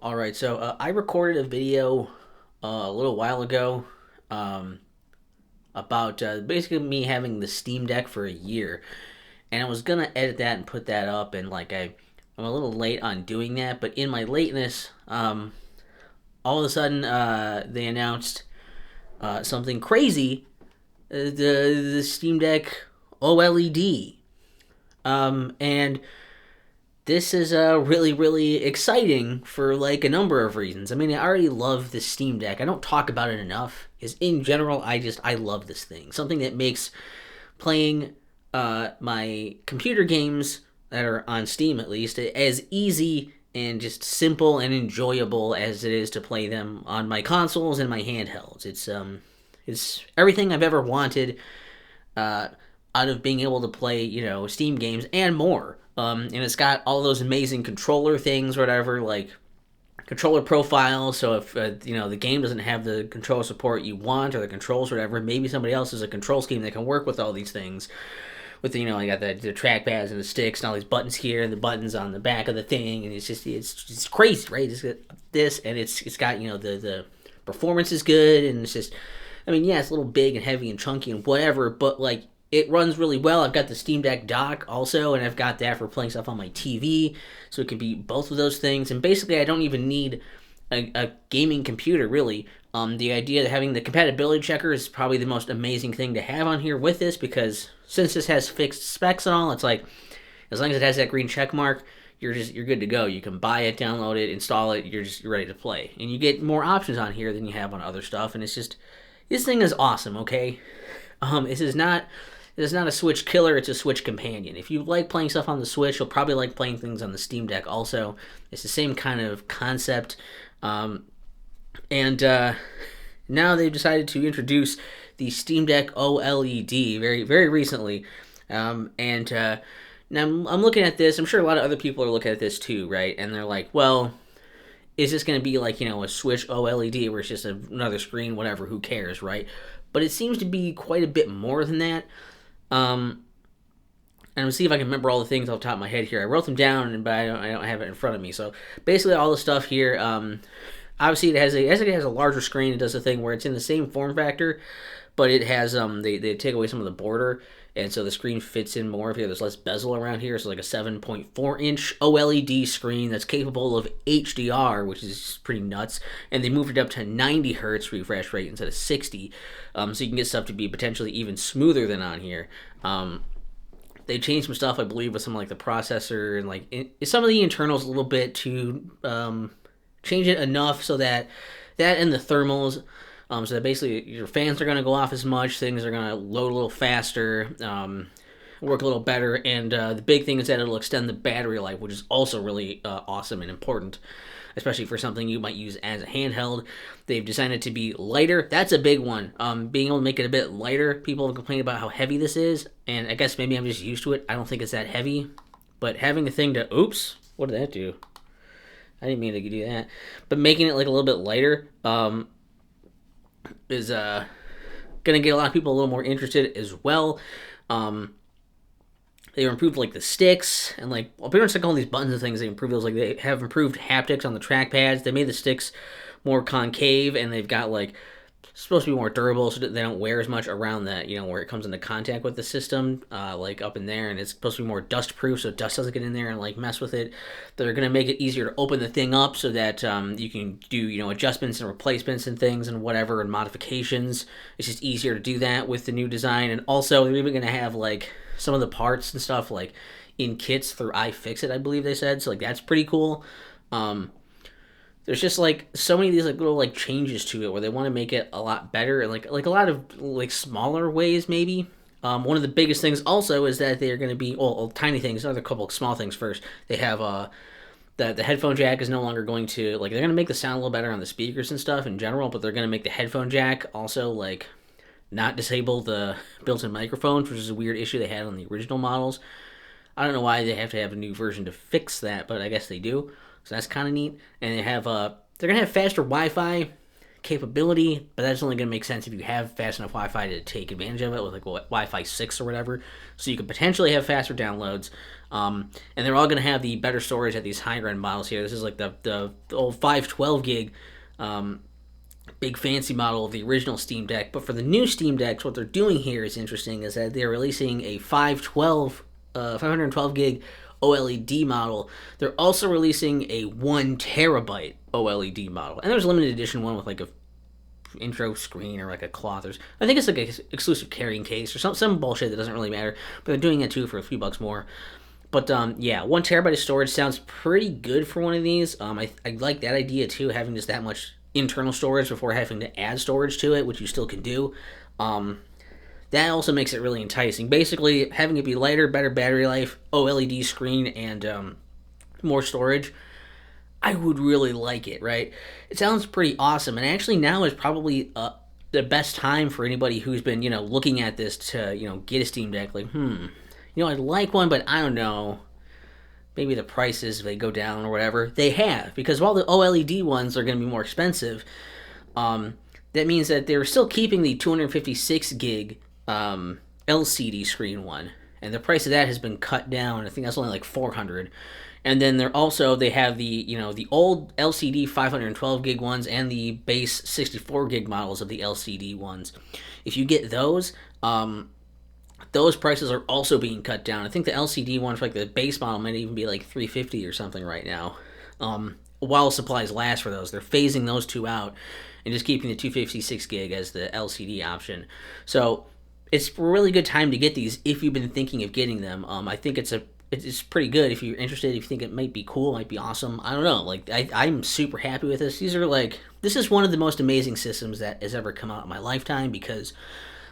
All right, so I recorded a video a little while ago um, about basically me having the Steam Deck for a year, and I was gonna edit that and put that up, and I'm a little late on doing that, but in my lateness, all of a sudden they announced something crazy: the Steam Deck OLED, and this is really really exciting for like a number of reasons. I mean, I already love the Steam Deck. I don't talk about it enough. Is in general, I love this thing. Something that makes playing my computer games that are on Steam at least as easy and just simple and enjoyable as it is to play them on my consoles and my handhelds. It's everything I've ever wanted uh, out of being able to play, Steam games and more. And it's got all those amazing controller things, whatever, like controller profiles. So if the game doesn't have the controller support you want or the controls, or whatever, maybe somebody else has a control scheme that can work with all these things. With I got the trackpads and the sticks and all these buttons here and the buttons on the back of the thing, and it's crazy, right? It's got this, and it's got the performance is good, and it's just, I mean, yeah, it's a little big and heavy and chunky and whatever, but like it runs really well. I've got the Steam Deck dock also, and I've got that for playing stuff on my TV, so it can be both of those things. And basically, I don't even need a gaming computer really. The idea of having the compatibility checker is probably the most amazing thing to have on here with this, because since this has fixed specs and all, it's like as long as it has that green check mark, you're good to go. You can buy it, download it, install it. You're ready to play, and you get more options on here than you have on other stuff. And it's just, this thing is awesome. Okay, this is not a Switch killer, it's a Switch companion. If you like playing stuff on the Switch, you'll probably like playing things on the Steam Deck also. It's the same kind of concept. And now they've decided to introduce the Steam Deck OLED very, very recently. And now I'm looking at this. I'm sure a lot of other people are looking at this too, right? And they're like, well, is this going to be like, a Switch OLED where it's just another screen, whatever, who cares, right? But it seems to be quite a bit more than that. Um, and I'll see if I can remember all the things off the top of my head here. I wrote them down, but I don't have it in front of me. So basically, all the stuff here. Obviously, it has a larger screen. It does a thing where it's in the same form factor, but it has they take away some of the border, and so the screen fits in more. If there's less bezel around here, so like a 7.4-inch OLED screen that's capable of HDR, which is pretty nuts. And they moved it up to 90 hertz refresh rate instead of 60, so you can get stuff to be potentially even smoother than on here. They changed some stuff, I believe, with some like the processor and some of the internals a little bit to change it enough so that and the thermals, so that basically your fans are going to go off as much, things are going to load a little faster, work a little better, and the big thing is that it'll extend the battery life, which is also really awesome and important, especially for something you might use as a handheld. They've designed it to be lighter. That's a big one. Being able to make it a bit lighter. People have complained about how heavy this is, and I guess maybe I'm just used to it. I don't think it's that heavy, but having a thing to, oops, what did that do? I didn't mean to do that. But making it like a little bit lighter is gonna get a lot of people a little more interested as well. Um, they improved like the sticks and like, well, pretty much like all these buttons and things. They improved those. Like they have improved haptics on the trackpads. They made the sticks more concave, and they've got like supposed to be more durable so that they don't wear as much around that, where it comes into contact with the system, like up in there. And it's supposed to be more dust proof so dust doesn't get in there and like mess with it. They're going to make it easier to open the thing up so that you can do, adjustments and replacements and things and whatever and modifications. It's just easier to do that with the new design. And also they're even going to have like some of the parts and stuff like in kits through iFixit, I believe they said. So like that's pretty cool. There's just like so many of these like little like changes to it where they want to make it a lot better, and like a lot of like smaller ways maybe. One of the biggest things also is that they're going to be, well, tiny things. Another couple of small things first. They have the headphone jack is no longer going to, like, they're going to make the sound a little better on the speakers and stuff in general, but they're going to make the headphone jack also like not disable the built-in microphones, which is a weird issue they had on the original models. I don't know why they have to have a new version to fix that, but I guess they do. So that's kind of neat. And they're gonna have faster Wi-Fi capability, but that's only going to make sense if you have fast enough Wi-Fi to take advantage of it with like Wi-Fi 6 or whatever. So you could potentially have faster downloads. And they're all going to have the better storage at these higher end models here. This is like the old 512 gig big fancy model of the original Steam Deck. But for the new Steam Decks, what they're doing here is interesting, is that they're releasing a 512 gig OLED model. They're also releasing a 1 terabyte OLED model, and there's a limited edition one with like a intro screen or like a cloth. I think it's like an exclusive carrying case or some bullshit that doesn't really matter. But they're doing it too for a few bucks more. But yeah, 1 terabyte of storage sounds pretty good for one of these. I like that idea too, having just that much internal storage before having to add storage to it, which you still can do. That also makes it really enticing. Basically, having it be lighter, better battery life, OLED screen, and more storage, I would really like it, right? It sounds pretty awesome, and actually now is probably the best time for anybody who's been, looking at this to, get a Steam Deck. Like, I'd like one, but I don't know. Maybe the prices, if they go down or whatever. They have, because while the OLED ones are going to be more expensive, that means that they're still keeping the 256 gig LCD screen one, and the price of that has been cut down. I think that's only like $400. And then they have the old LCD 512 gig ones and the base 64 gig models of the LCD ones. If you get those prices are also being cut down. I think the LCD one for like the base model might even be like $350 or something right now. While supplies last for those, they're phasing those two out and just keeping the 256 gig as the LCD option. So it's a really good time to get these if you've been thinking of getting them. I think it's pretty good if you're interested, if you think it might be cool, might be awesome. I don't know. Like, I'm super happy with this. This is one of the most amazing systems that has ever come out in my lifetime, because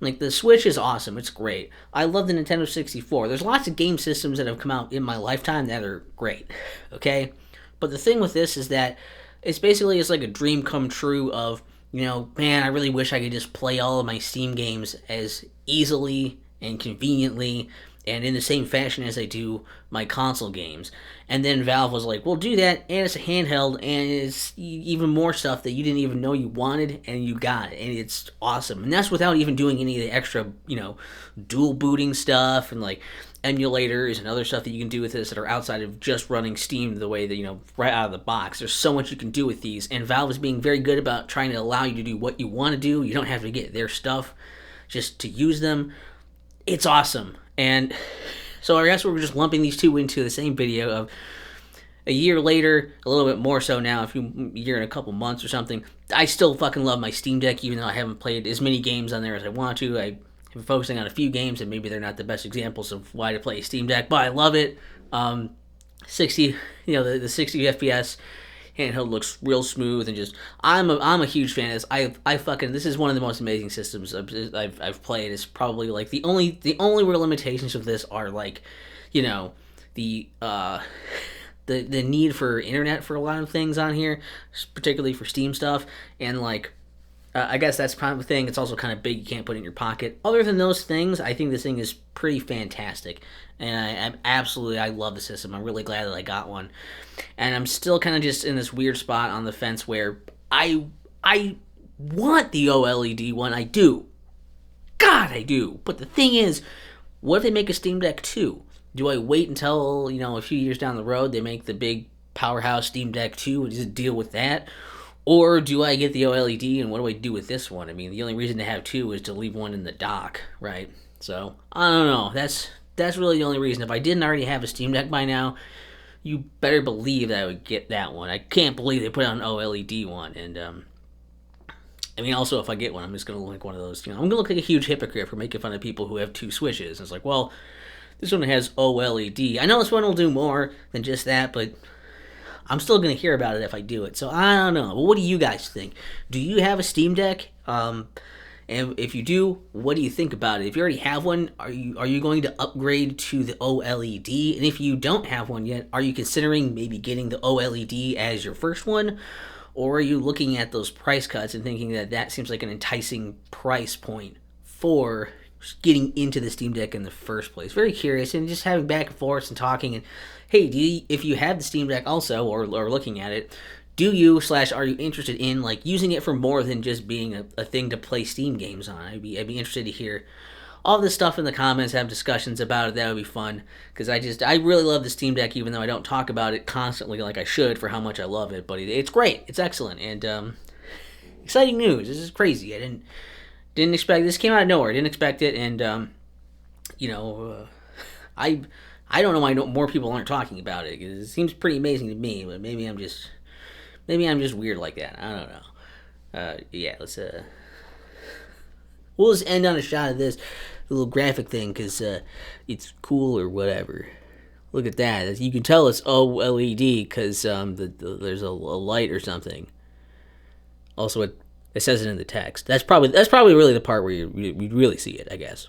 like the Switch is awesome. It's great. I love the Nintendo 64. There's lots of game systems that have come out in my lifetime that are great. Okay? But the thing with this is that it's like a dream come true of, man, I really wish I could just play all of my Steam games as easily and conveniently and in the same fashion as I do my console games. And then Valve was like, we'll do that, and it's a handheld, and it's even more stuff that you didn't even know you wanted, and you got it, and it's awesome. And that's without even doing any of the extra, dual booting stuff, and like emulators and other stuff that you can do with this that are outside of just running Steam the way that, right out of the box. There's so much you can do with these, and Valve is being very good about trying to allow you to do what you want to do. You don't have to get their stuff just to use them. It's awesome. And so I guess we're just lumping these two into the same video of a year later, a little bit more so now, a year and a couple months or something. I still fucking love my Steam Deck, even though I haven't played as many games on there as I want to. I'm focusing on a few games, and maybe they're not the best examples of why to play a Steam Deck, but I love it. 60, the 60 FPS handheld looks real smooth, and just I'm a huge fan of this. This is one of the most amazing systems I've played. It's probably like the only real limitations of this are like, the need for internet for a lot of things on here, particularly for Steam stuff, and like I guess that's kind of the thing. It's also kind of big. You can't put it in your pocket. Other than those things, I think this thing is pretty fantastic. And I love the system. I'm really glad that I got one. And I'm still kind of just in this weird spot on the fence where I want the OLED one. I do. God, I do. But the thing is, what if they make a Steam Deck 2? Do I wait until, a few years down the road they make the big powerhouse Steam Deck 2 and just deal with that? Or do I get the OLED, and what do I do with this one? I mean, the only reason to have two is to leave one in the dock, right? So, I don't know. That's really the only reason. If I didn't already have a Steam Deck by now, you better believe that I would get that one. I can't believe they put out an OLED one. And, also, if I get one, I'm just going to look like one of those, I'm going to look like a huge hypocrite for making fun of people who have two Switches. It's like, well, this one has OLED. I know this one will do more than just that, but I'm still going to hear about it if I do it. So I don't know. But what do you guys think? Do you have a Steam Deck? And if you do, what do you think about it? If you already have one, are you going to upgrade to the OLED? And if you don't have one yet, are you considering maybe getting the OLED as your first one? Or are you looking at those price cuts and thinking that seems like an enticing price point for getting into the Steam Deck in the first place? Very curious, and just having back and forth and talking. And hey, if you have the Steam Deck also, or looking at it, do you slash are you interested in like using it for more than just being a thing to play Steam games on? I'd be interested to hear all this stuff in the comments, have discussions about it. That would be fun because I really love the Steam Deck, even though I don't talk about it constantly like I should for how much I love it. But it's great, it's excellent, and exciting news. This is crazy. I didn't expect this. Came out of nowhere. I didn't expect it, and you know, I I don't know why more people aren't talking about it because it seems pretty amazing to me. But maybe I'm just weird like that. I don't know. Yeah, we'll just end on a shot of this little graphic thing because it's cool or whatever. Look at that. You can tell it's OLED because there's a light or something. Also, it says it in the text. That's probably really the part where you really see it, I guess.